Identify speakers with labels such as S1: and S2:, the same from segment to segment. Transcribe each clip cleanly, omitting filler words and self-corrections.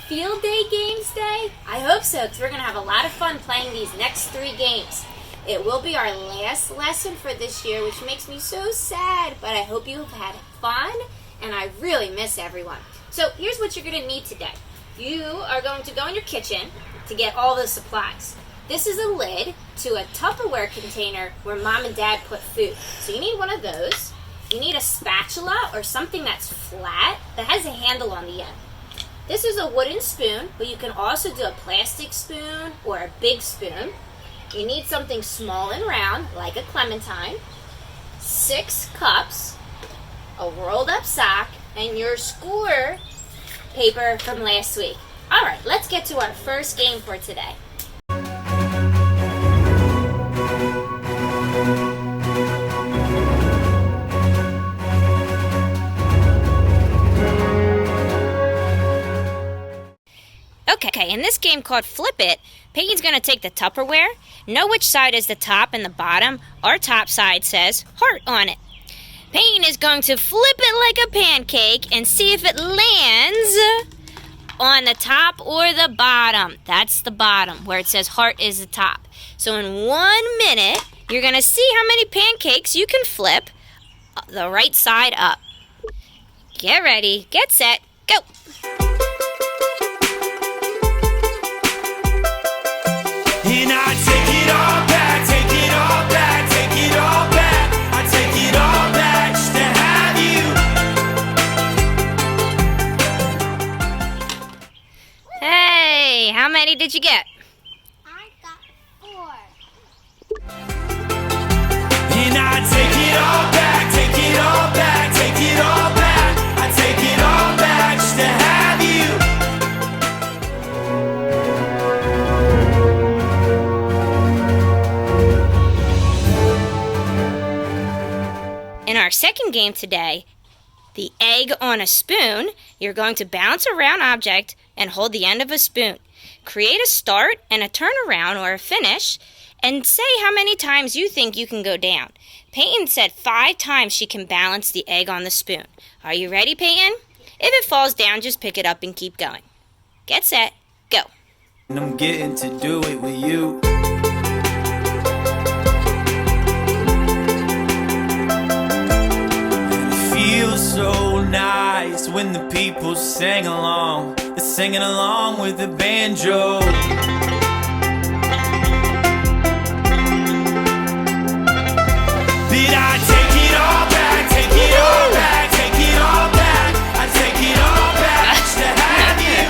S1: field day games day? I hope so, because we're going to have a lot of fun playing these next 3 games. It will be our last lesson for this year, which makes me so sad, but I hope you have had fun, and I really miss everyone. So here's what you're going to need today. You are going to go in your kitchen to get all the supplies. This is a lid to a Tupperware container where Mom and Dad put food. So you need one of those. You need a spatula or something that's flat that has a handle on the end. This is a wooden spoon, but you can also do a plastic spoon or a big spoon. You need something small and round, like a clementine, 6 cups, a rolled up sock, and your score paper from last week. All right, let's get to our first game for today. Okay, in this game called Flip It, Peyton's going to take the Tupperware, know which side is the top and the bottom. Our top side says heart on it. Peyton is going to flip it like a pancake and see if it lands on the top or the bottom. That's the bottom, where it says heart is the top. So in 1 minute, you're going to see how many pancakes you can flip the right side up. Get ready, get set, go!
S2: And I take it all back, take it all back, take it all back. I take it all back just to have you.
S1: Hey, how many did you get?
S3: I got 4.
S2: And I take it all back, take it all back, take it all back. I take it all back just to have you.
S1: In our second game today, the egg on a spoon, you're going to bounce a round object and hold the end of a spoon. Create a start and a turnaround or a finish, and say how many times you think you can go down. Peyton said 5 times she can balance the egg on the spoon. Are you ready, Peyton? If it falls down, just pick it up and keep going. Get set, go.
S2: And I'm getting to do it with you. Feels so nice when the people sing along. They're singing along with the banjo. Did I take it all back, take it all back, take it all back. I take it all back just to have you.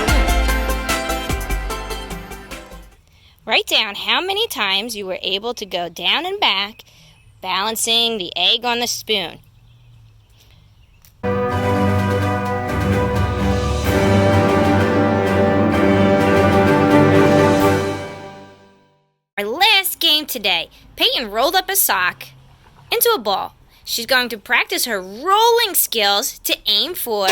S1: Write down how many times you were able to go down and back, balancing the egg on the spoon. Our last game today, Peyton rolled up a sock into a ball. She's going to practice her rolling skills to aim for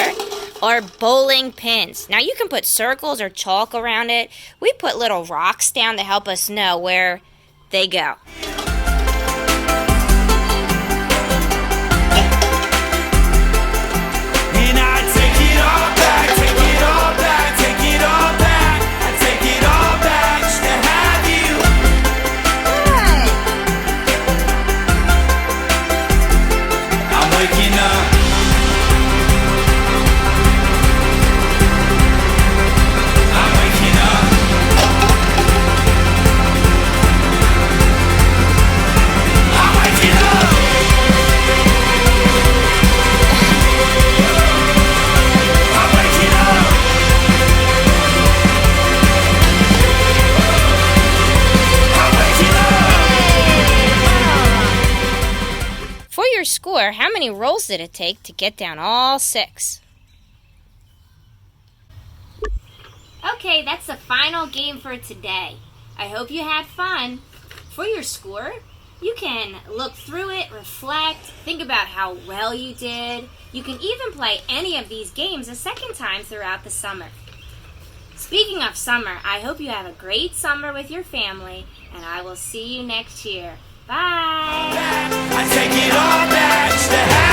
S1: our bowling pins. Now you can put circles or chalk around it. We put little rocks down to help us know where they go.
S2: And I take it all back, take it all back, take it all back. I take it all back just to have you. I'm waking up. I'm waking up. I'm waking up. I'm waking up. I'm waking up.
S1: For your score, how many rolls did it take to get down all 6? Okay, that's the final game for today. I hope you had fun. For your score, you can look through it, reflect, think about how well you did. You can even play any of these games a second time throughout the summer. Speaking of summer, I hope you have a great summer with your family, and I will see you next year. Bye!
S2: I take it all back just to have